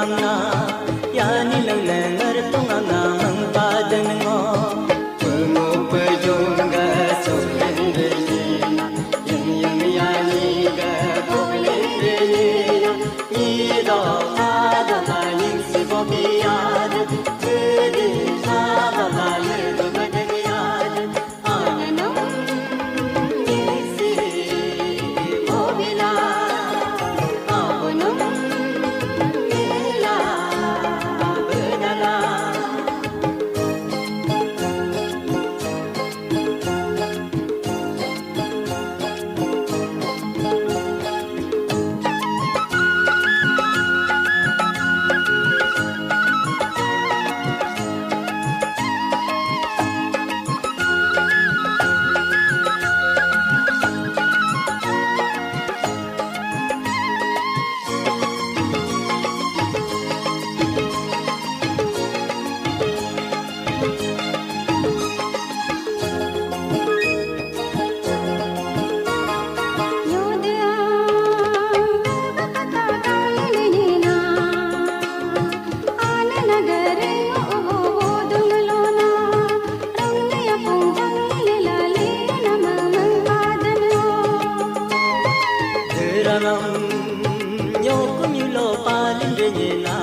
na ya ni lang le ngar tung na mang pa dang ngo pu mo pu jong ga so len de na yin yin ya ni ga pu le de na ni do ma da ma yin si bo bi ya de de sa ba ma ye do ba de ya de ananam ni si bo bi la avanam yo kumilo palin de na